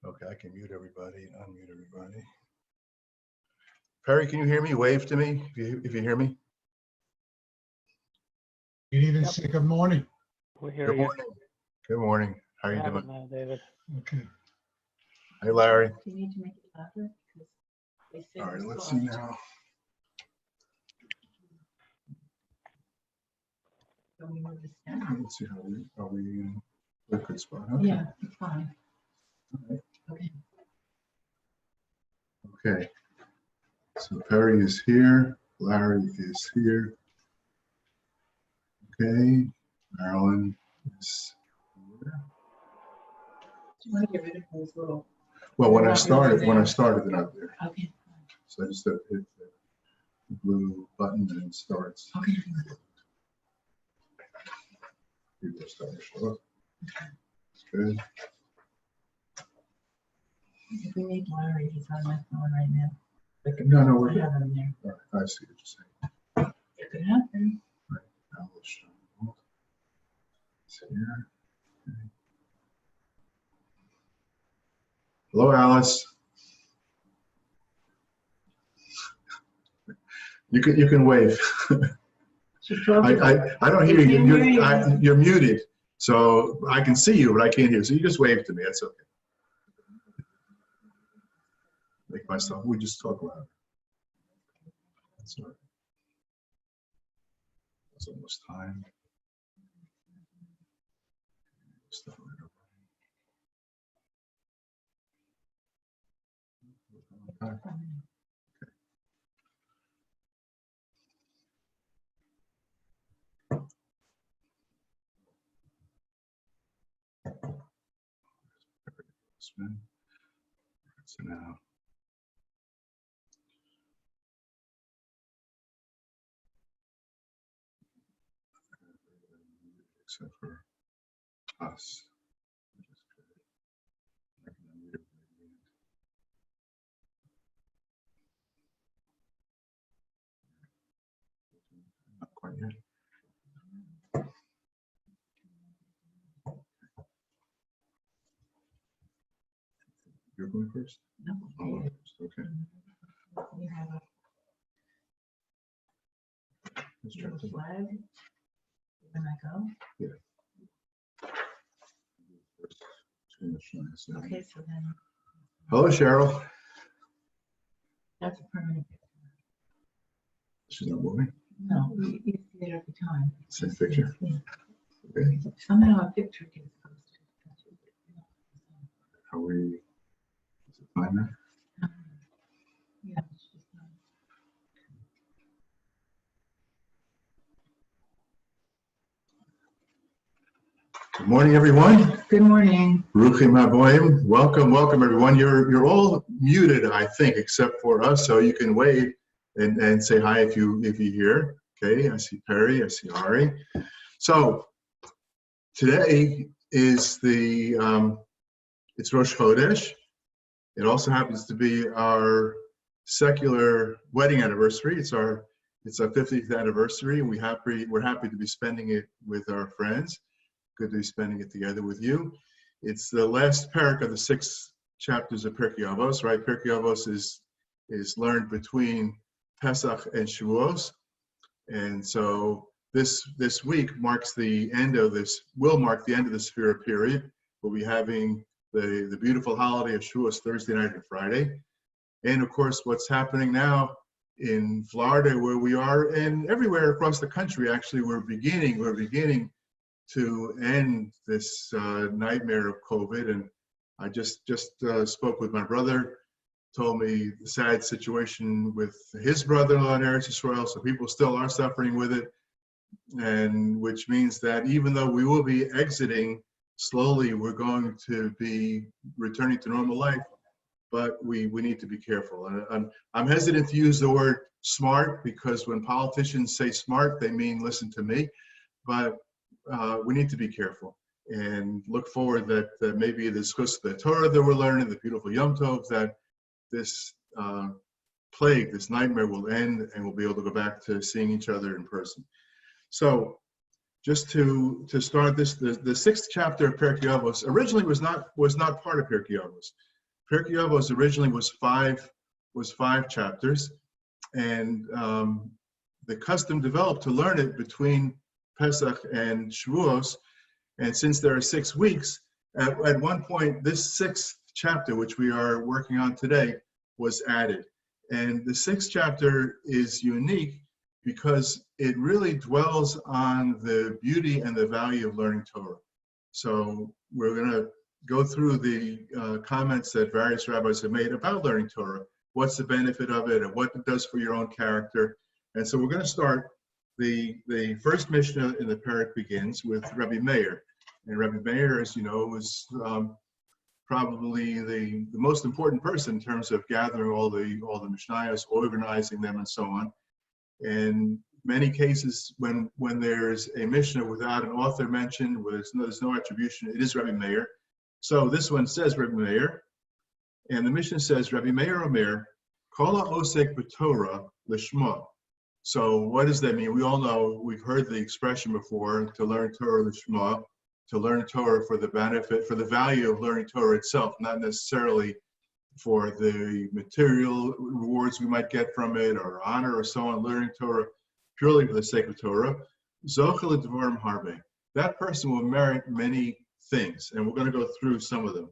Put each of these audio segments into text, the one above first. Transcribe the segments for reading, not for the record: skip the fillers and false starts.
Okay, I can mute everybody and unmute everybody. Perry, can you hear me? Wave to me if you hear me. You even say good morning. We hear Good you. morning. Good morning. How are you Have it doing? now, David. Okay. Hey, Larry. Do you need to make it louder? Because they say All right, we're let's soft. see now. Can we move this down? Let's see how we in a good spot. Okay. Yeah, it's fine. All Okay. right. Okay. So Perry is here. Larry is here. Okay. Marilyn is here. Do you want to get rid of those little? Well, when I Not really started, there. they're not there. Okay. So I just hit the blue button and it starts. Okay. People are starting to show up. That's good. If we need Larry, he's on my phone right now. No, we're I good. have him there. All right, I see what you're saying. It could happen. Right, Alice. It's here. Okay. Hello, Alice. You can wave. She's talking. I don't hear I you. can't hear you. You're muted, so I can see you, but I can't hear. So you just wave to me. That's okay. Make myself. We just talk loud. That's all right. It's almost time. Stuff right over. Okay. Spin. So now. Except for us. Not quite yet. You're going first? No. Oh, okay. You have Let's a try little to. flag when I go. Okay, so then Hello, Cheryl. that's a permanent. She's not moving. No, you see it every time. Same picture. Yeah. Okay. Somehow a picture gets posted. Are we? Is it fine now? Yeah, it's just, Good morning, everyone. Good morning. Bruchim haboim. Welcome, everyone. You're all muted, I think, except for us, so you can wave and say hi if you hear. Okay, I see Perry, I see Ari. So today is it's Rosh Chodesh. It also happens to be our secular wedding anniversary. It's our 50th anniversary, and we're happy to be spending it with our friends. Good to be spending it together with you. It's the last parak of the 6 chapters of Pirke Avot, right? Pirke Avot is learned between Pesach and Shavuos, and so this week marks the end of this. Will mark the end of the Sefirah period. We'll be having the beautiful holiday of Shavuos Thursday night and Friday, and of course, what's happening now in Florida, where we are, and everywhere across the country. Actually, we're beginning to end this nightmare of COVID. And I just spoke with my brother, told me the sad situation with his brother-in-law in Eretz Yisrael, so people still are suffering with it, and which means that even though we will be exiting slowly, we're going to be returning to normal life, but we need to be careful. And I'm hesitant to use the word smart, because when politicians say smart, they mean listen to me, but we need to be careful and look forward that maybe the schus the Torah that we're learning, the beautiful Yom Tov, that this plague, this nightmare will end, and we'll be able to go back to seeing each other in person. So, just to start this, the 6th chapter of Pirke Avot originally was not part of Pirke Avot. Pirke Avot originally was five chapters, and the custom developed to learn it between Pesach and Shavuos. And since there are 6 weeks, at one point, this sixth chapter, which we are working on today, was added. And the sixth chapter is unique because it really dwells on the beauty and the value of learning Torah. So we're going to go through the comments that various rabbis have made about learning Torah. What's the benefit of it and what it does for your own character. And so we're going to start. The first Mishnah in the parak begins with Rabbi Meir. And Rabbi Meir, as you know, was probably the most important person in terms of gathering all the Mishnayos, organizing them, and so on. And many cases, when there's a Mishnah without an author mentioned, where there's no attribution, it is Rabbi Meir. So this one says Rabbi Meir, and the Mishnah says Rabbi Meir Omer, Kol ha'osek b'Torah lishma. So what does that mean? We all know, we've heard the expression before, to learn Torah lishma, to learn Torah for the benefit, for the value of learning Torah itself, not necessarily for the material rewards we might get from it, or honor, or so on. Learning Torah purely for the sake of Torah. Zochel Dvarim Harbe. That person will merit many things, and we're going to go through some of them.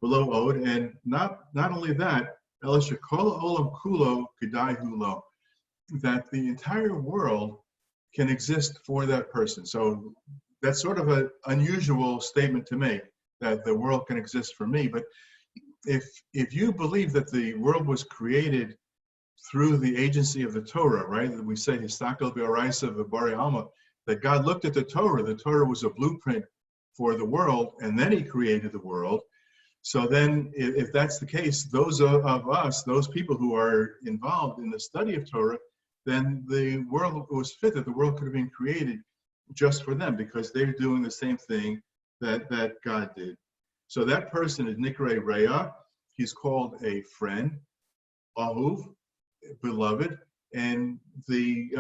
Below Od, and not only that, Elisha Kol Olam Kulo Kedai Hulo, that the entire world can exist for that person. So that's sort of an unusual statement to make, that the world can exist for me. But if you believe that the world was created through the agency of the Torah, right? We say Histakel B'Oraisa V'Bari Alma, that God looked at the Torah was a blueprint for the world, and then he created the world. So then, if that's the case, those of us, those people who are involved in the study of Torah, then the world was fit that the world could have been created just for them, because they're doing the same thing that God did. So that person is Nikrei Reya. He's called a friend, Ahuv, beloved. And the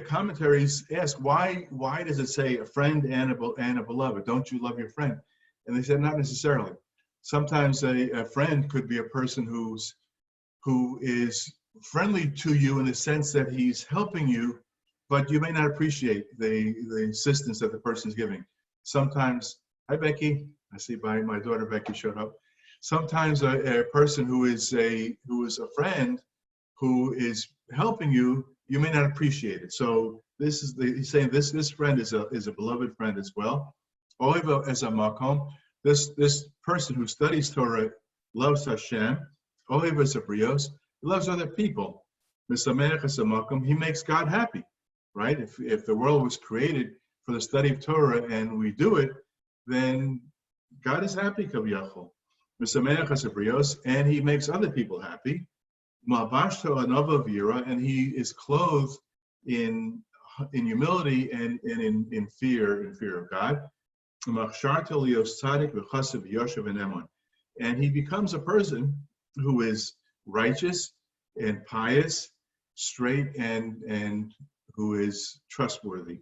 commentaries ask, why does it say a friend and a beloved? Don't you love your friend? And they said, not necessarily. Sometimes a friend could be a person who is friendly to you in the sense that he's helping you, but you may not appreciate the assistance that the person is giving. Sometimes, hi Becky, I see my daughter Becky showed up. Sometimes a person who is a friend who is helping you, you may not appreciate it. So he's saying this friend is a beloved friend as well. Oiva as a makom, this person who studies Torah loves Hashem. Oiva as a brios, he loves other people. Misameach as a makom, he makes God happy, right? If the world was created for the study of Torah and we do it, then God is happy, kaviyachol. Misameach as a brios, and he makes other people happy. Ma'avashto anava vira, and he is clothed in humility and in fear of God. And he becomes a person who is righteous and pious, straight and who is trustworthy.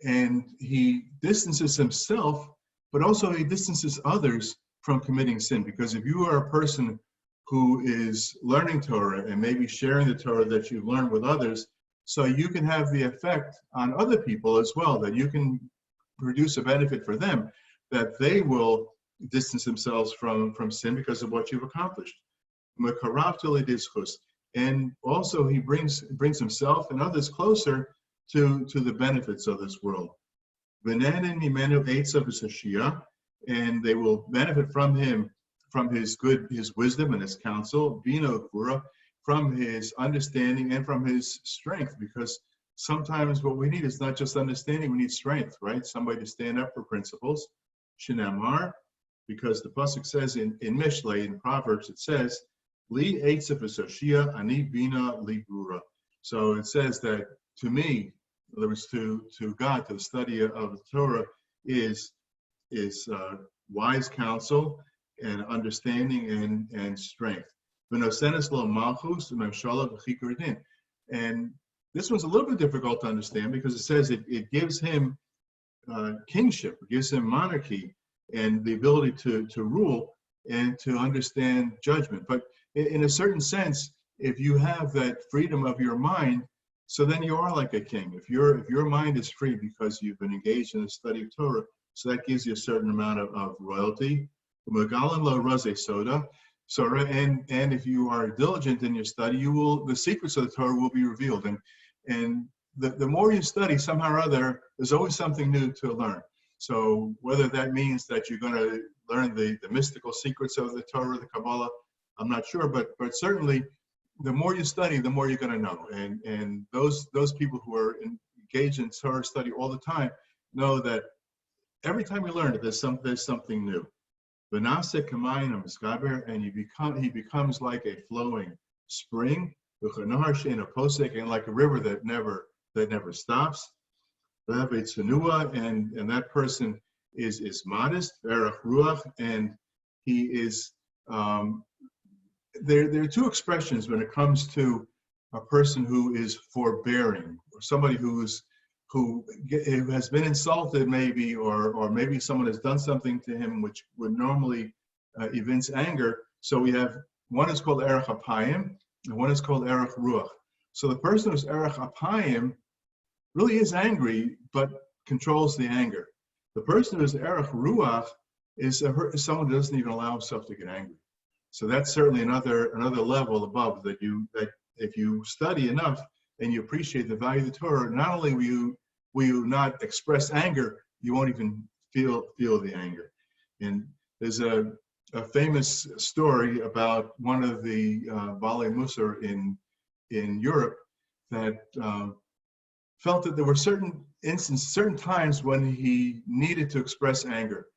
And he distances himself, but also he distances others from committing sin. Because if you are a person who is learning Torah and maybe sharing the Torah that you've learned with others, so you can have the effect on other people as well, that you can produce a benefit for them, that they will distance themselves from sin because of what you've accomplished. And also he brings himself and others closer to the benefits of this world. And they will benefit from him, from his wisdom and his counsel, from his understanding and from his strength, because sometimes what we need is not just understanding, we need strength, right? Somebody to stand up for principles. Shinamar, because the pasuk says in Mishlei, in Proverbs, it says, Li eitzef esoshia ani bina li brura. So it says that to me, in other words, to God, to the study of the Torah, is wise counsel and understanding and strength. And this one's a little bit difficult to understand because it says it gives him kingship, it gives him monarchy, and the ability to rule and to understand judgment. But in a certain sense, if you have that freedom of your mind, so then you are like a king. If your mind is free because you've been engaged in the study of Torah, so that gives you a certain amount of royalty. So, and if you are diligent in your study, the secrets of the Torah will be revealed. And the more you study, somehow or other, there's always something new to learn. So whether that means that you're going to learn the mystical secrets of the Torah, the Kabbalah, I'm not sure, but certainly the more you study, the more you're going to know. And those people who are engaged in Torah study all the time know that every time you learn it, there's something new. And he becomes like a flowing spring, and like a river that never stops. And that person is modest, and he is. There are two expressions when it comes to a person who is forbearing, or somebody who has been insulted maybe, or maybe someone has done something to him which would normally evince anger. So we have, one is called erech apayim, and one is called erech ruach. So the person who's erech apayim really is angry, but controls the anger. The person who's erech ruach is someone who doesn't even allow himself to get angry. So that's certainly another level above that if you study enough and you appreciate the value of the Torah, not only will you not express anger, you won't even feel the anger. And there's a famous story about one of the Balei Musar in Europe that felt that there were certain times when he needed to express anger,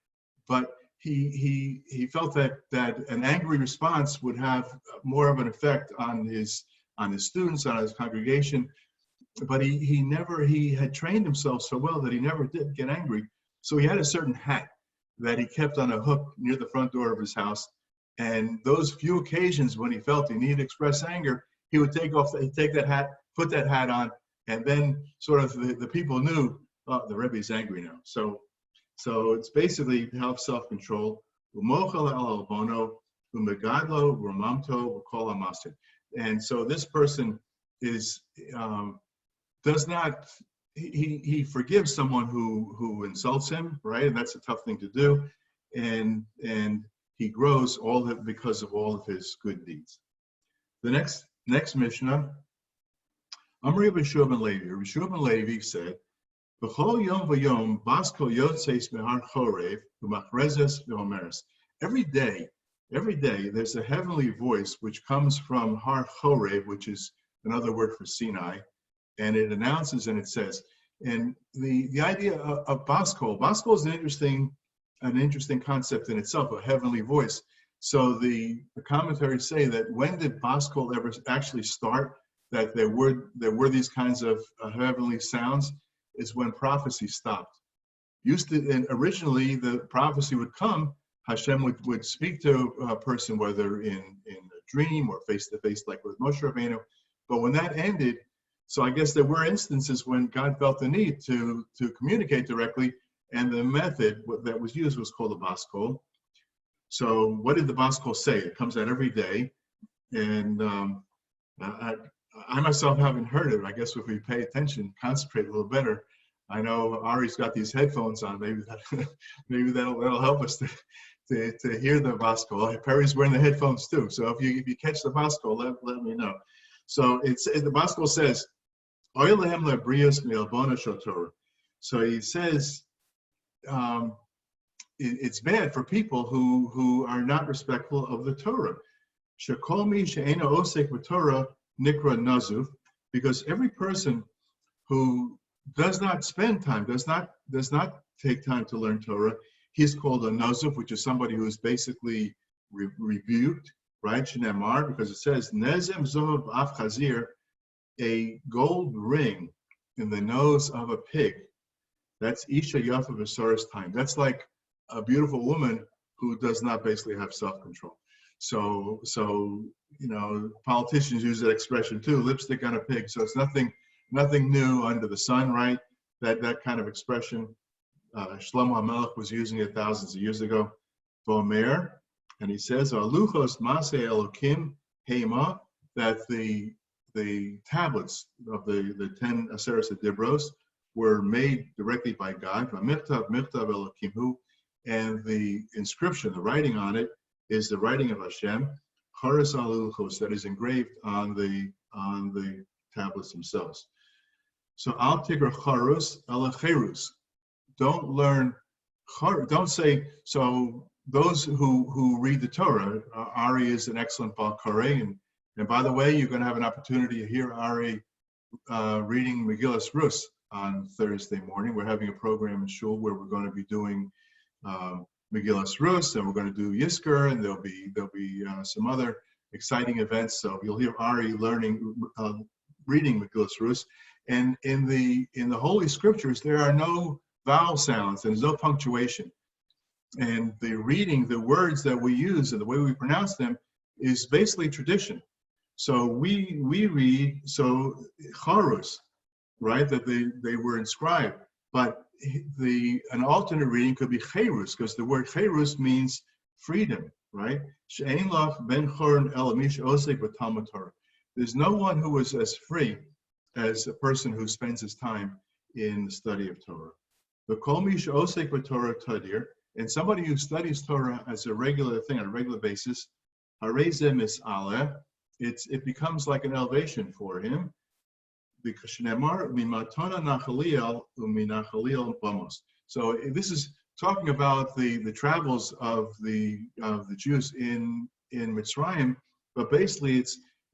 but he felt that an angry response would have more of an effect on his students, on his congregation. But he had trained himself so well that he never did get angry. So he had a certain hat that he kept on a hook near the front door of his house. And those few occasions when he felt he needed to express anger, he would take that hat, put that hat on, and then sort of the people knew, oh, the Rebbe is angry now. So it's basically to help self-control. And so this person does not, he forgives someone who insults him, right? And that's a tough thing to do. And he grows because of all of his good deeds. The next Mishnah, Amri B'Shua ben Levi. B'Shua ben Levi said, B'chol yom v'yom basko yotzeis mehar chorev v'machrezes v'homeres. Every day, there's a heavenly voice which comes from Har Chorev, which is another word for Sinai, and it announces and it says, and the idea of Baskol is an interesting concept in itself, a heavenly voice. So the commentaries say that when did Baskol ever actually start? That there were these kinds of heavenly sounds is when prophecy stopped. And originally the prophecy would come, Hashem would speak to a person, whether in a dream or face to face, like with Moshe Rabbeinu. But when that ended, so I guess there were instances when God felt the need to communicate directly, and the method that was used was called the Baskol. So what did the Baskol say? It comes out every day, and I myself haven't heard it. I guess if we pay attention, concentrate a little better. I know Ari's got these headphones on. Maybe that'll help us to hear the Baskol. Perry's wearing the headphones too. So if you catch the Baskol, let me know. So the Baskol says, so he says, it's bad for people who are not respectful of the Torah. Nikra Nazuf, because every person who does not spend time, does not take time to learn Torah, he's called a Nazuf, which is somebody who is basically rebuked, right? Shnemar, because it says Nezem Zohav Af Chazir, a gold ring in the nose of a pig. That's Isha Yafa V'Soris time. That's like a beautiful woman who does not basically have self-control. So politicians use that expression too, lipstick on a pig. So it's nothing new under the sun, right? That kind of expression. Shlomo HaMelech was using it thousands of years ago. Vomer, and he says, "Luchos Maseh Elokim Hema," that the tablets of the 10 Aseret Dibros were made directly by God. Michtav Elokim Hu, and the inscription, the writing on it, is the writing of Hashem. Charis al Luchos, that is engraved on the tablets themselves. So Al Tigr Charus Ela Cherus. Don't say, so those who read the Torah, Ari is an excellent Bal Koreh, and by the way, you're going to have an opportunity to hear Ari reading Megillas Rus on Thursday morning. We're having a program in Shul where we're going to be doing Megillas Rus, and we're going to do Yisker, and there'll be some other exciting events. So you'll hear Ari reading Megillas Rus, and in the Holy Scriptures there are no vowel sounds, and there's no punctuation. And the reading, the words that we use and the way we pronounce them is basically tradition. So we read, so Charus, right, that they were inscribed, but an alternate reading could be Cherus, because the word Cherus means freedom, right? She'ein lach ben choron el mish osek b'talmud Torah. There's no one who is as free as a person who spends his time in the study of Torah. The kol mish osek b'Torah tadir, and somebody who studies Torah as a regular thing on a regular basis, harezeh mis'aleh, it becomes like an elevation for him. Because Shnemar mimatona nachaliel uminachaliel bamos. So this is talking about the travels of the Jews in Mitzrayim, but basically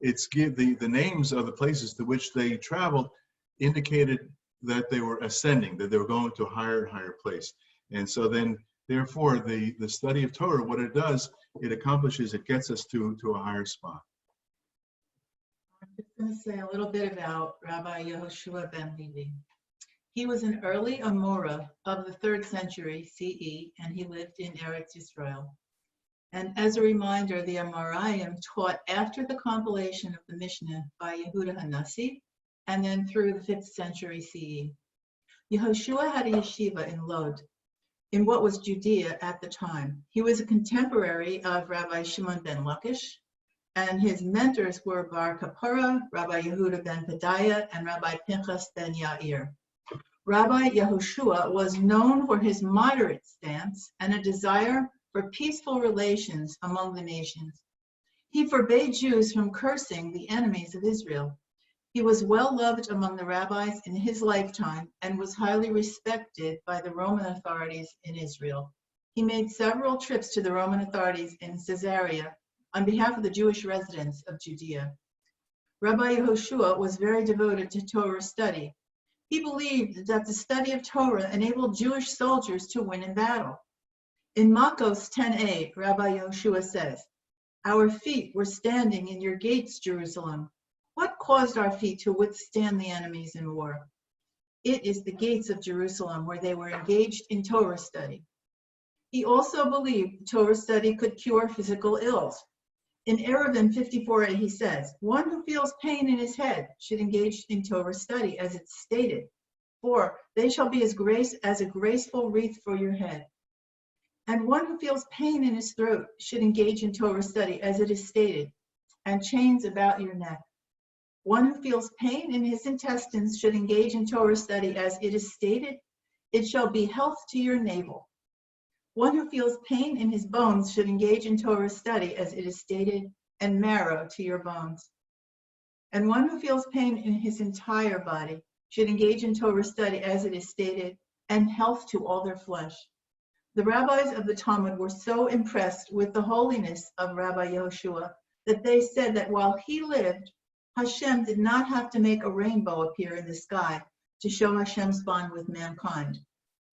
it's give the names of the places to which they traveled indicated that they were ascending, that they were going to a higher and higher place. And so then, therefore, the study of Torah, what it does, it gets us to a higher spot. I'm just going to say a little bit about Rabbi Yehoshua ben Levi. He was an early Amora of the 3rd century CE, and he lived in Eretz Yisrael. And as a reminder, the Amoraim taught after the compilation of the Mishnah by Yehuda Hanassi, and then through the 5th century CE. Yehoshua had a yeshiva in Lod, in what was Judea at the time. He was a contemporary of Rabbi Shimon ben Lakish, and his mentors were Bar Kapara, Rabbi Yehuda ben Pedaya, and Rabbi Pinchas ben Yair. Rabbi Yehoshua was known for his moderate stance and a desire for peaceful relations among the nations. He forbade Jews from cursing the enemies of Israel. He was well loved among the rabbis in his lifetime and was highly respected by the Roman authorities in Israel. He made several trips to the Roman authorities in Caesarea on behalf of the Jewish residents of Judea. Rabbi Yehoshua was very devoted to Torah study. He believed that the study of Torah enabled Jewish soldiers to win in battle. In Makos 10a, Rabbi Yehoshua says, "Our feet were standing in your gates, Jerusalem. What caused our feet to withstand the enemies in war? It is the gates of Jerusalem where they were engaged in Torah study." He also believed Torah study could cure physical ills. In Eruvin 54a, he says, "One who feels pain in his head should engage in Torah study, as it's stated, for they shall be as a graceful wreath for your head. And one who feels pain in his throat should engage in Torah study, as it is stated, and chains about your neck. One who feels pain in his intestines should engage in Torah study, as it is stated, it shall be health to your navel. One who feels pain in his bones should engage in Torah study, as it is stated, and marrow to your bones. And one who feels pain in his entire body should engage in Torah study, as it is stated, and health to all their flesh." The rabbis of the Talmud were so impressed with the holiness of Rabbi Yehoshua that they said that while he lived, Hashem did not have to make a rainbow appear in the sky to show Hashem's bond with mankind,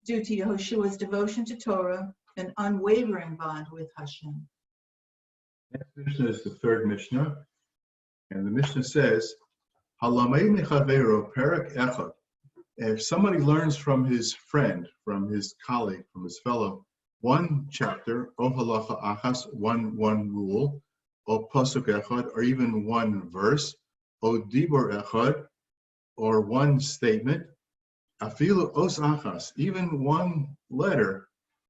due to Yehoshua's devotion to Torah and unwavering bond with Hashem. Next Mishnah is the 3rd Mishnah, and the Mishnah says, "Halamei mechavero perek echad." If somebody learns from his friend, from his colleague, from his fellow, one chapter, o halacha achas, one rule, o pasuk echad, or even one verse, o dibur echad, or one statement, Afilu os achas, even one letter,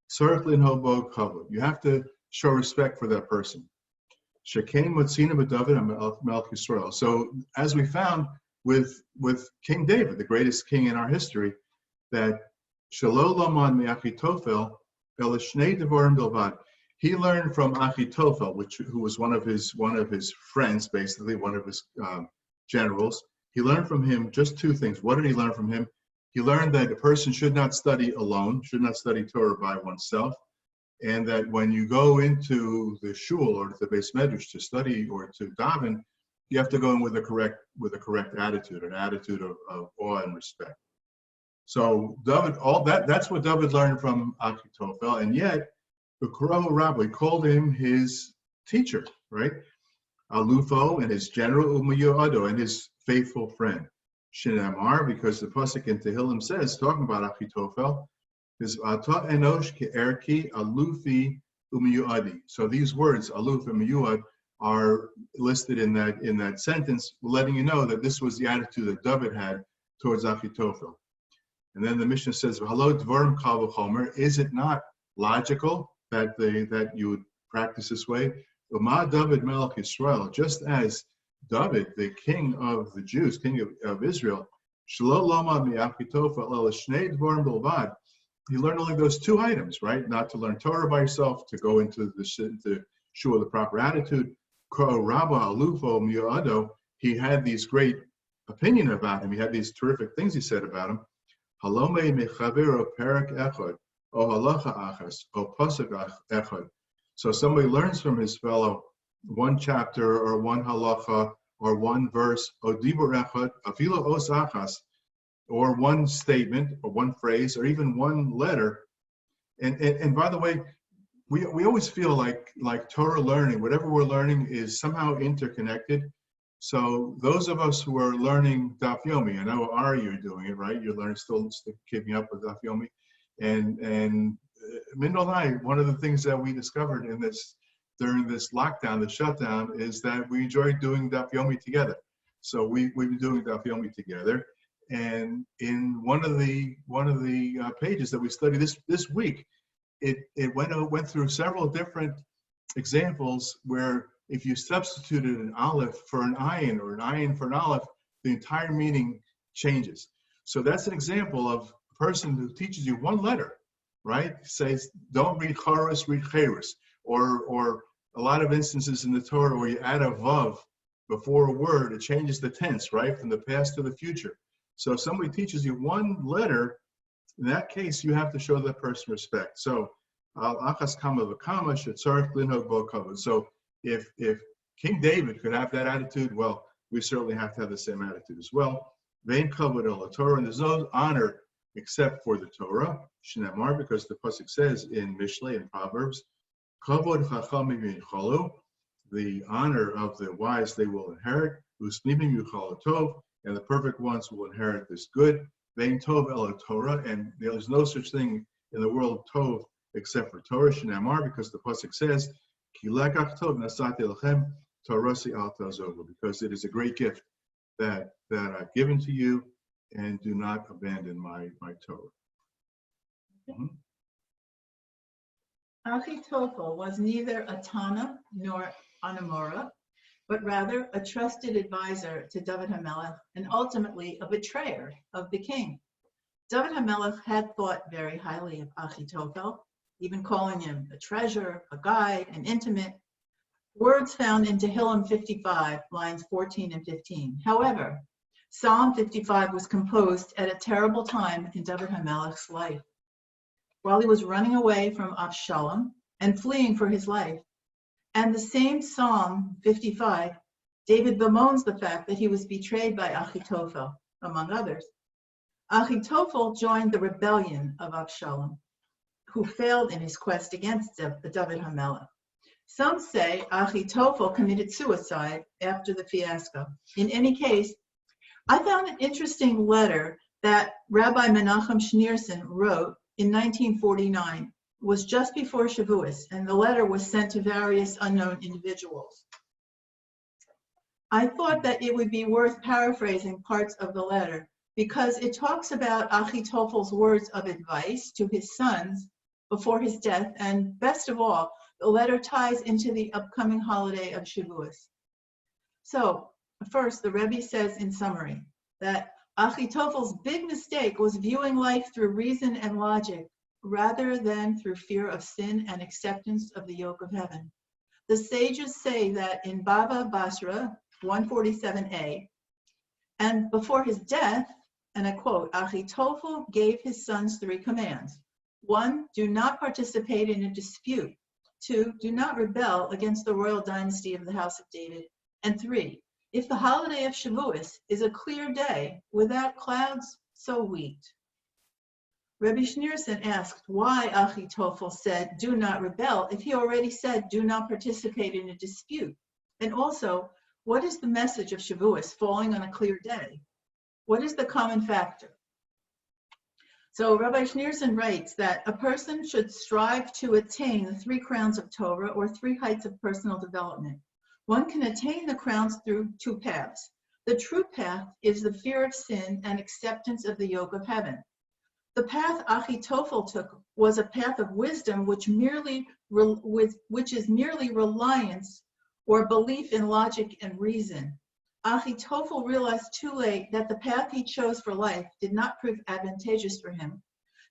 circlin hobo kavod. You have to show respect for that person. Shekain motzina b'David Melech Yisrael. So as we found with King David, the greatest king in our history, that Shelo lamad me'Achitofel el shnei devarim bilvad. He learned from Achitofel, who was one of his friends, basically one of his generals. He learned from him just two things. What did he learn from him? He learned that a person should not study alone, should not study Torah by oneself, and that when you go into the shul or the Beis Medrash to study or to daven, you have to go in with a correct attitude, an attitude of awe and respect. So David, that's what David learned from Achitophel, and yet the Karahu Rabbi called him his teacher, right? Alufo and his general Umayyoado and his faithful friend. Shinamar, because the pasuk in Tehillim says, talking about Achitophel, is Ata Enosh Ke'erki Alufi Umayyoadi. So these words, Aluf and Miyuad, are listed in that sentence, letting you know that this was the attitude that David had towards Achitophel. And then the Mishnah says, "Hello, Dvarim Kal v'chomer." Is it not logical that you would practice this way? Uma David Melech Yisrael, just as David, the king of the Jews, king of Israel, Shelo lama mi'Achitophel el shnei dvarim bilvad. He learned only those two items, right? Not to learn Torah by yourself, to go into the shul with the proper attitude. Ko Rabba Alufo Miyado, he had these great opinion about him. He had these terrific things he said about him. Halome mechavero perak echad, o halacha achas, o pasuk echad. So somebody learns from his fellow one chapter or one halacha or one verse, o dibur echad, afilo os achas, or one statement or one phrase or even one letter. And by the way, we always feel like Torah learning, whatever we're learning, is somehow interconnected. So those of us who are learning Daf Yomi, I know Ari, you're doing it, right? You're learning, still keeping up with Daf Yomi. And Mindel and I, one of the things that we discovered during this lockdown, the shutdown, is that we enjoy doing Daf Yomi together. So we've been doing Daf Yomi together. And in one of the pages that we studied this week, it went through several different examples where if you substituted an aleph for an ayin or an ayin for an aleph, the entire meaning changes. So that's an example of a person who teaches you one letter, right? Says, don't read charos, read cheres. Or a lot of instances in the Torah where you add a vav before a word, it changes the tense, right? From the past to the future. So if somebody teaches you one letter, in that case, you have to show that person respect. So, achas kama v'kama shetzarich linhog bo kavod. So if King David could have that attitude, well, we certainly have to have the same attitude as well. Vein kavod el Torah, and there's no honor except for the Torah. Shnamar, because the pasuk says in Mishlei and Proverbs, kavod chachamim yinchalu, the honor of the wise they will inherit. Usnimim yuchalu tov, and the perfect ones will inherit this good. Vein tov el Torah, and there's no such thing in the world tov except for Torah. Shnamar, because the pasuk says, Ki lekach tov nasati lechem torasi al tazovu, because it is a great gift that I've given to you, and do not abandon my Torah. Achitophel was neither a Tana nor an Amora, but rather a trusted advisor to David HaMelech and ultimately a betrayer of the king. David HaMelech had thought very highly of Achitophel, even calling him a treasure, a guide, an intimate. Words found in Tehillim 55, lines 14 and 15. However, Psalm 55 was composed at a terrible time in David HaMelech's life. While he was running away from Avshalom and fleeing for his life. And the same Psalm 55, David bemoans the fact that he was betrayed by Achitophel, among others. Achitophel joined the rebellion of Avshalom, who failed in his quest against David HaMelech. Some say Achitophel committed suicide after the fiasco. In any case, I found an interesting letter that Rabbi Menachem Schneerson wrote in 1949. It was just before Shavuos, and the letter was sent to various unknown individuals. I thought that it would be worth paraphrasing parts of the letter because it talks about Achitophel's words of advice to his sons before his death, and best of all, the letter ties into the upcoming holiday of Shavuos. So, first, the Rebbe says in summary that Achitophel's big mistake was viewing life through reason and logic rather than through fear of sin and acceptance of the yoke of heaven. The sages say that in Bava Basra 147a, and before his death, and I quote, Achitophel gave his sons 3 commands. 1, do not participate in a dispute. 2, do not rebel against the royal dynasty of the house of David. And 3, if the holiday of Shavuos is a clear day without clouds, so wheat. Rabbi Schneerson asked why Achitophel said, do not rebel, if he already said, do not participate in a dispute. And also, what is the message of Shavuos falling on a clear day? What is the common factor? So Rabbi Schneerson writes that a person should strive to attain the 3 crowns of Torah, or 3 heights of personal development. One can attain the crowns through 2 paths. The true path is the fear of sin and acceptance of the yoke of heaven. The path Achitophel took was a path of wisdom, which is merely reliance or belief in logic and reason. Achitophel realized too late that the path he chose for life did not prove advantageous for him.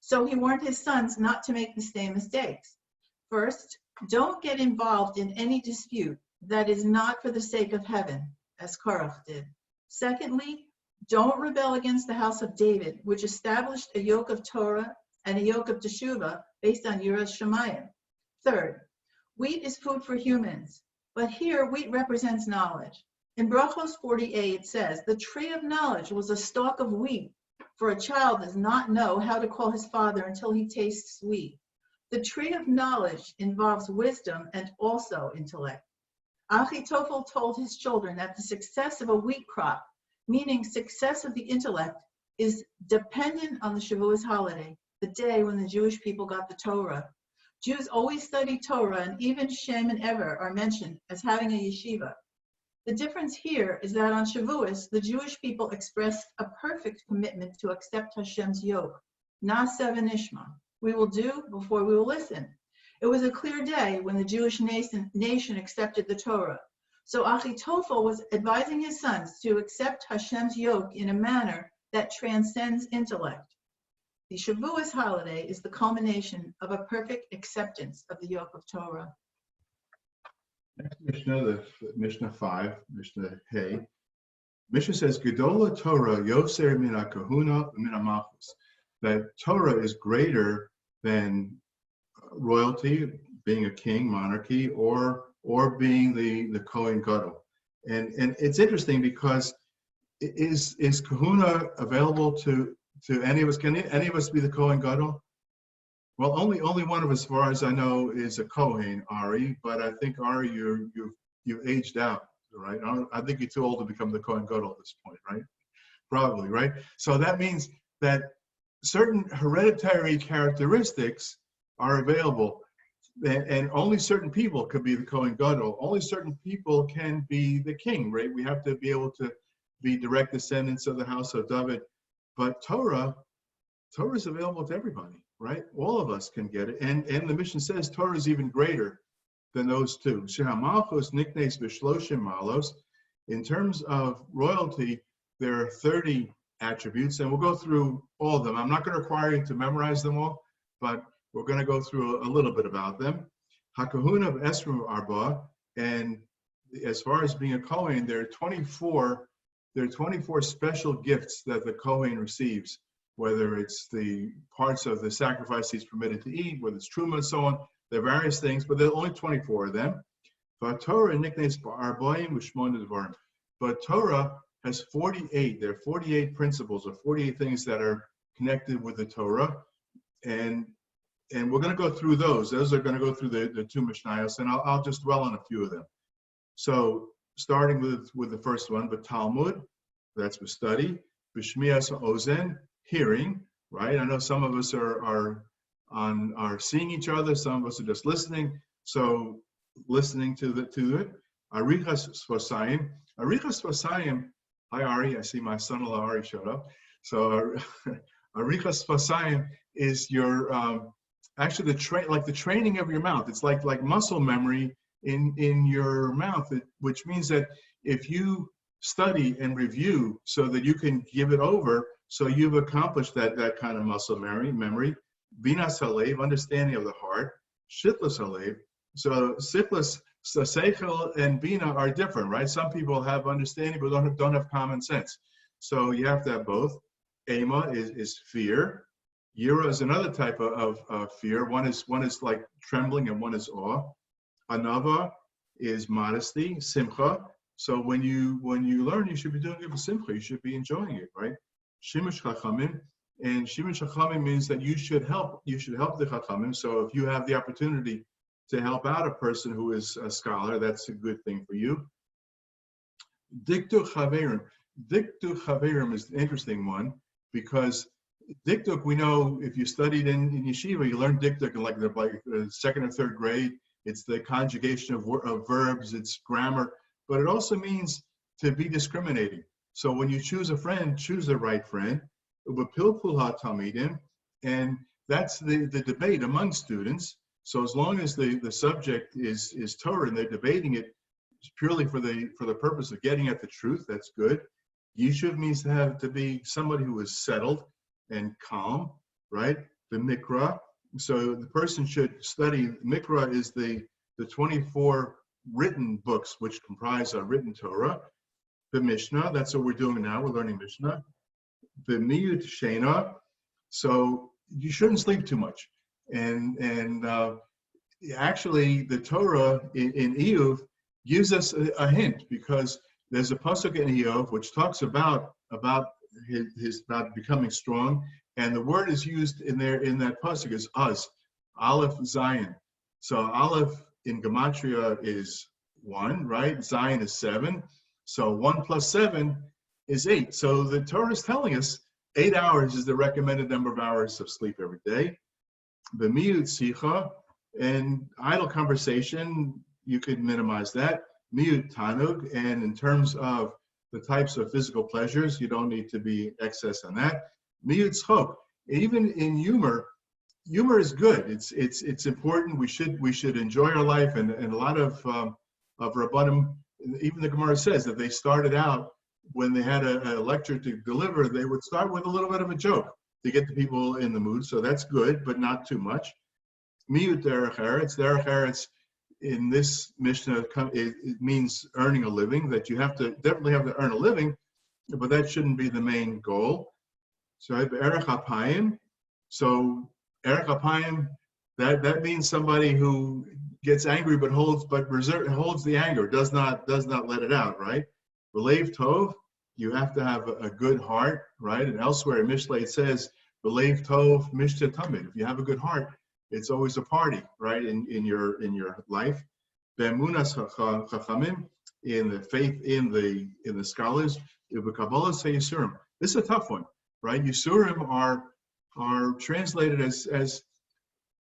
So he warned his sons not to make the same mistakes. First, don't get involved in any dispute that is not for the sake of heaven, as Korach did. Secondly, don't rebel against the house of David, which established a yoke of Torah and a yoke of Teshuvah based on Yiras Shamayim. Third, wheat is food for humans, but here wheat represents knowledge. In Brachos 40a, it says, the tree of knowledge was a stalk of wheat, for a child does not know how to call his father until he tastes wheat. The tree of knowledge involves wisdom and also intellect. Achitophel told his children that the success of a wheat crop, meaning success of the intellect, is dependent on the Shavuos holiday, the day when the Jewish people got the Torah. Jews always study Torah, and even Shem and Ever are mentioned as having a yeshiva. The difference here is that on Shavuos, the Jewish people expressed a perfect commitment to accept Hashem's yoke. Na'aseh v'nishma. We will do before we will listen. It was a clear day when the Jewish nation accepted the Torah. So Achitophel was advising his sons to accept Hashem's yoke in a manner that transcends intellect. The Shavuos holiday is the culmination of a perfect acceptance of the yoke of Torah. Next Mishnah, the Mishnah 5, Mishnah Hey. Mishnah says, Gedola Torah yoser min kahuna min malchus. That Torah is greater than royalty, being a king, monarchy, or being the Kohen Gadol. And it's interesting because is kahuna available to any of us? Can any of us be the Kohen Gadol? Well, only one of us, as far as I know, is a Kohen, Ari. But I think Ari, you aged out, right? I think you're too old to become the Kohen Gadol at this point, right? Probably, right? So that means that certain hereditary characteristics are available, and only certain people could be the Kohen Gadol. Only certain people can be the king, right? We have to be able to be direct descendants of the house of David. But Torah is available to everybody, right? All of us can get it. And the Mishnah says Torah is even greater than those two. Shehamalchos niknes b'shloshim malos. In terms of royalty, there are 30 attributes, and we'll go through all of them. I'm not going to require you to memorize them all, but we're going to go through a little bit about them. Hakahuna of Esrim Arba, and as far as being a Kohen, there are 24 special gifts that the Kohen receives, whether it's the parts of the sacrifice he's permitted to eat, whether it's truma and so on. There are various things, but there are only 24 of them. But Torah nicknames Arbaim U'Shmona Devarim. But Torah has 48. There are 48 principles, or 48 things that are connected with the Torah, and we're going to go through those. Those are going to go through the two Mishnayos, and I'll just dwell on a few of them. So starting with the first one, but Talmud, that's with study. B'shmias ozen, hearing, right? I know some of us are seeing each other. Some of us are just listening. So listening to it. Arichas Svasayim. Arichas Svasayim. Hi Ari, I see my son-in-law Ari showed up. So arichas spasayim is your actually the training of your mouth. It's like muscle memory in your mouth, which means that if you study and review so that you can give it over, so you've accomplished that kind of muscle memory. Bina salev, understanding of the heart. Shitlas salev. So siflas, seichel and bina are different, right? Some people have understanding but don't have common sense. So you have to have both. Ema is fear. Yira is another type of fear. One is like trembling and one is awe. Anava is modesty. Simcha. So when you learn, you should be doing it with simcha. You should be enjoying it, right? Shimush chachamim, and shimush chachamim means that you should help. You should help the chachamim. So if you have the opportunity to help out a person who is a scholar, that's a good thing for you. Diktuk chaverim. Diktuk chaverim is an interesting one because diktuk, we know if you studied in yeshiva, you learned diktuk in like the second or third grade. It's the conjugation of verbs. It's grammar. But it also means to be discriminating. So when you choose a friend, choose the right friend. And that's the debate among students. So as long as the subject is Torah and they're debating it purely for the purpose of getting at the truth, that's good. Yishuv means to be somebody who is settled and calm, right? The Mikra. So the person should study. Mikra is the 24 written books which comprise a written Torah. The Mishnah, that's what we're doing now. We're learning Mishnah. The Miyut Shena. So you shouldn't sleep too much. And actually, the Torah in Iyov gives us a hint because there's a pasuk in Iyov which talks about becoming strong, and the word is used in that pasuk is uz, Aleph Zion. So Aleph in Gematria is 1, right? Zion is 7. So 1 plus 7 is 8. So the Torah is telling us 8 hours is the recommended number of hours of sleep every day. The miyut sicha, and idle conversation, you could minimize that. Miyut tanug, and in terms of the types of physical pleasures, you don't need to be excess on that. Miyut tzchok, even in humor is good. It's important. We should enjoy our life, and a lot of Rabbanim, even the Gemara says that they started out when they had a lecture to deliver, they would start with a little bit of a joke to get the people in the mood. So that's good, but not too much. Miyut derech eretz. Derech eretz in this Mishnah, it means earning a living, that you definitely have to earn a living, but that shouldn't be the main goal. So erech apayim. So erech apayim, that means somebody who gets angry but holds the anger, does not let it out, right? B'leiv tov, you have to have a good heart, right? And elsewhere in Mishlei it says, B'leiv tov mishta tamid. If you have a good heart, it's always a party, right? In your life. Be'emunas chachamim, in the faith in the scholars. B'kabbalah say Yisurim. This is a tough one, right? Yisurim are translated as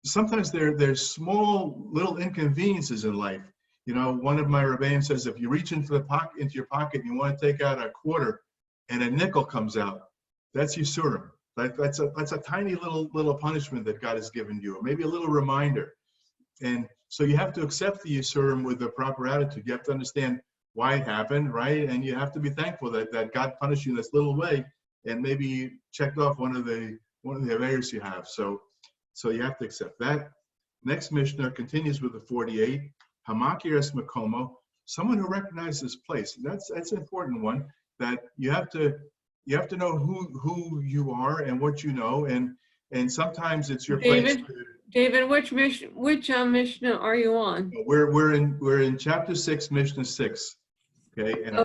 sometimes they're small little inconveniences in life. You know, one of my Rebbeim says, if you reach into your pocket and you want to take out a quarter and a nickel comes out, that's Yisurim. That's a tiny little punishment that God has given you, or maybe a little reminder. And so you have to accept the Yisurim with the proper attitude. You have to understand why it happened, right? And you have to be thankful that God punished you in this little way, and maybe you checked off one of the averos you have. So you have to accept that. Next Mishnah continues with the 48. Hamakiras Makomo, someone who recognizes place. That's an important one, that you have to know who you are and what you know, and sometimes it's your place. David, which Mishnah are you on? We're in chapter 6, Mishnah 6. Okay, and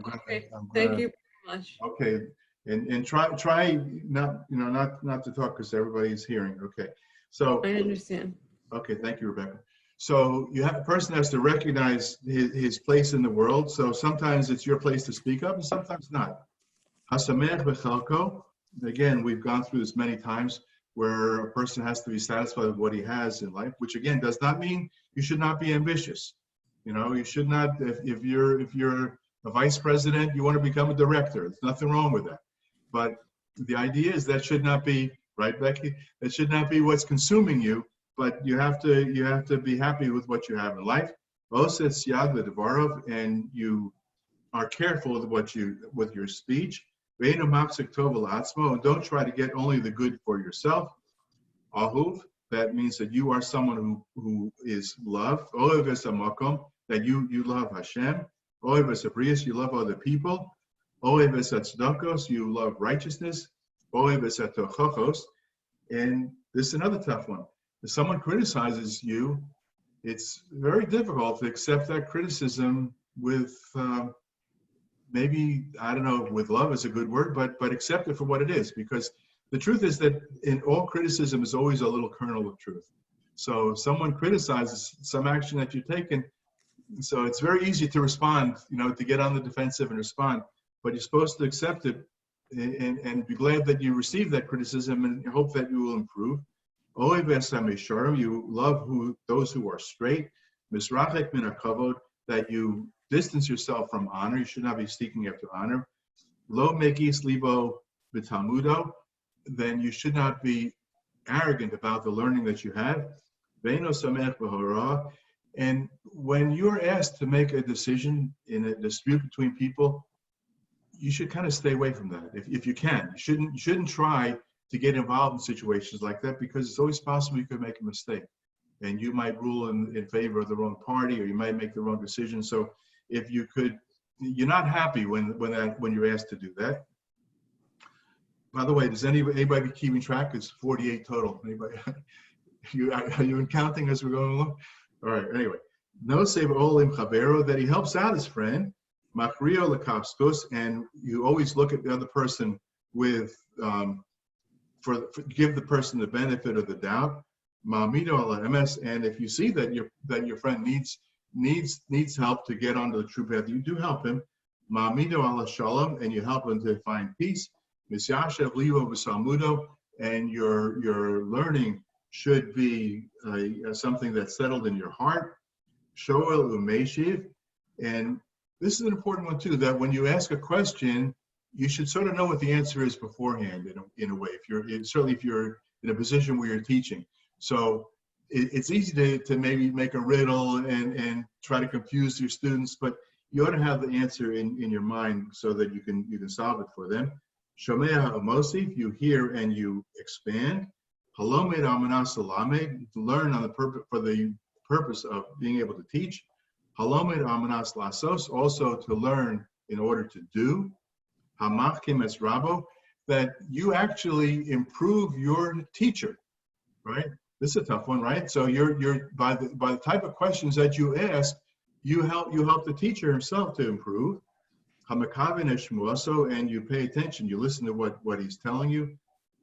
Thank you very much. Okay, and try not to talk because everybody's hearing. Okay, so I understand. Okay, thank you, Rebecca. So a person has to recognize his place in the world. So sometimes it's your place to speak up, and sometimes not. Hasamer b'chalko. Again, we've gone through this many times, where a person has to be satisfied with what he has in life, which again does not mean you should not be ambitious. You know, you should not. If you're a vice president, you want to become a director. There's nothing wrong with that. But the idea is that should not be, right, Becky? That should not be what's consuming you, but you have to be happy with what you have in life. And you are careful with your speech. And don't try to get only the good for yourself. Ahuv, that means that you are someone who is loved. That you love Hashem. You love other people. You love righteousness. And this is another tough one. If someone criticizes you, it's very difficult to accept that criticism with maybe, I don't know, with love is a good word, but accept it for what it is, because the truth is that in all criticism is always a little kernel of truth. So if someone criticizes some action that you've taken, so it's very easy to respond, to get on the defensive and respond, but you're supposed to accept it and be glad that you received that criticism and hope that you will improve. You love those who are straight. Misrachek min hakavod, that you distance yourself from honor. You should not be seeking after honor. Lo megis libo b'talmudo, then you should not be arrogant about the learning that you have. Ve'eno samech b'hora, and when you're asked to make a decision in a dispute between people, you should kind of stay away from that if you can. You shouldn't try to get involved in situations like that, because it's always possible you could make a mistake and you might rule in favor of the wrong party, or you might make the wrong decision. So if you could, you're not happy when you're asked to do that. By the way, does anybody keeping track? It's 48 total. Anybody? Are you counting as we're going along? All right. Anyway, no save olim chavero, that he helps out his friend. Machrio lekavskus, and you always look at the other person with give the person the benefit of the doubt. Ma'amido ala emes, and if you see that your friend needs help to get onto the true path, you do help him. Ma'amido ala shalom, and you help him to find peace. Misyashev livo v'salmudo, and your learning should be something that's settled in your heart. Shoel umeshiv, and this is an important one too, that when you ask a question, you should sort of know what the answer is beforehand in a way, certainly if you're in a position where you're teaching. So it's easy to maybe make a riddle and try to confuse your students, but you ought to have the answer in your mind so that you can solve it for them. Shomea Amosif, you hear and you expand. Halomed Amanas Salamed, learn for the purpose of being able to teach. Halomed Amanas Lasos, also to learn in order to do. Hamachkim es Rabo, that you actually improve your teacher, right? This is a tough one, right? So you're by the type of questions that you ask, you help the teacher himself to improve. Hamakavin es Shmuaso, and you pay attention, you listen to what he's telling you.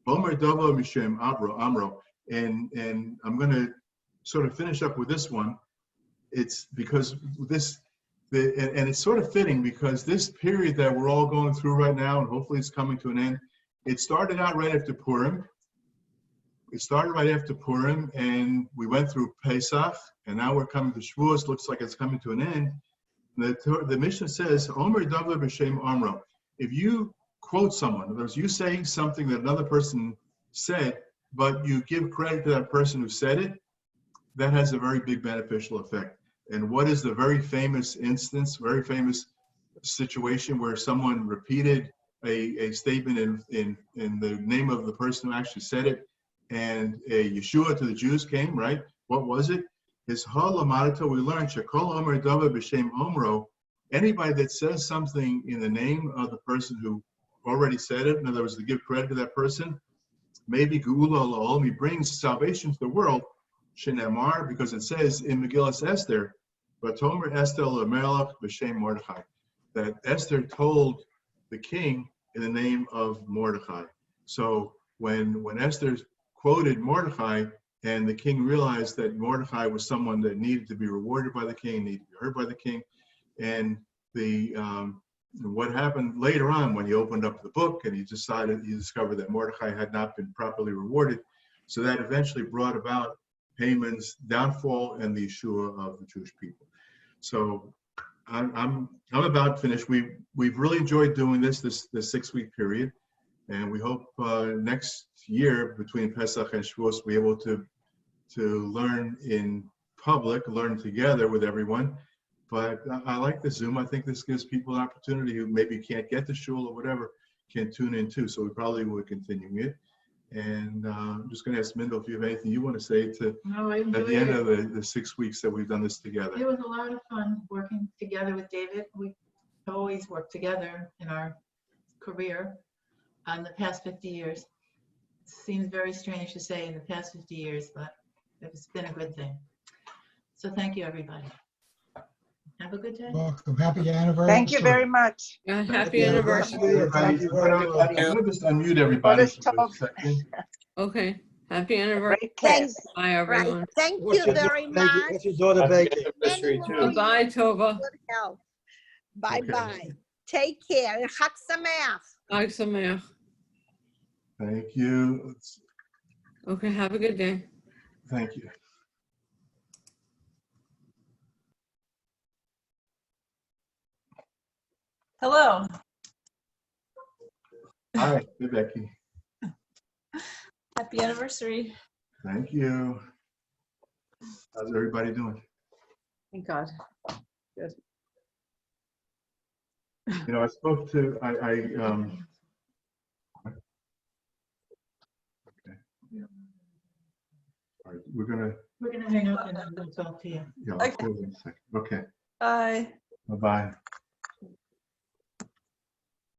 Omer Dovo Mishem Amro, and I'm going to sort of finish up with this one. It's because and it's sort of fitting, because this period that we're all going through right now, and hopefully it's coming to an end, it started out right after Purim. And we went through Pesach, and now we're coming to Shavuos. Looks like it's coming to an end. The Mishnah says, Omer Davar B'Shem Amro. If you quote someone, in other words, you say something that another person said, but you give credit to that person who said it, that has a very big beneficial effect. And what is the very famous instance, very famous situation where someone repeated a statement in the name of the person who actually said it, and a Yeshua to the Jews came, right? What was it? His halamarito, we learned, Shekol Omer Dava B'Shem Omro, anybody that says something in the name of the person who already said it, in other words, to give credit to that person, maybe Geula L'Olam, he brings salvation to the world, Shenemar, because it says in Megillas Esther, Vatomer Esther L'Melech B'Shem Mordechai, that Esther told the king in the name of Mordechai. So when Esther quoted Mordechai, and the king realized that Mordechai was someone that needed to be rewarded by the king, needed to be heard by the king, and what happened later on when he opened up the book and he discovered that Mordechai had not been properly rewarded, so that eventually brought about Haman's downfall and the Yeshua of the Jewish people. So I'm about finished. We've really enjoyed doing this 6-week period. And we hope next year between Pesach and Shavuos, we'll be able to learn in public, learn together with everyone. But I like the Zoom. I think this gives people an opportunity who maybe can't get to shul or whatever, can tune in too. So we probably will continue it. And I'm just going to ask Mindel if you have anything you want to say to No, I at enjoyed the end it. of the 6 weeks that we've done this It together. was a lot of fun working together with David. We always worked together in our career on the past 50 years. It seems very strange to say in the past 50 years, but it's been a good thing. So thank you, everybody. Have a good day. Welcome. Happy anniversary. Thank you very much. Happy anniversary. Everybody, I'm going to just unmute everybody What is for a top? second. Okay, happy anniversary. Great class. Bye, Right. everyone. Thank you very much. What's your daughter baking? Many more Bye, years Tova. of good health. Bye Okay. bye. Take care. And Chag Sameach. Bye, Sameach. Thank you. Okay, have a good day. Thank you. Hello. Hi, hey, Becky. Happy anniversary. Thank you. How's everybody doing? Thank God. You know, I spoke to, okay. All right, we're gonna, We're gonna hang up and we'll talk to you. yeah, I'll Okay. close in a second. Okay, Bye. bye-bye.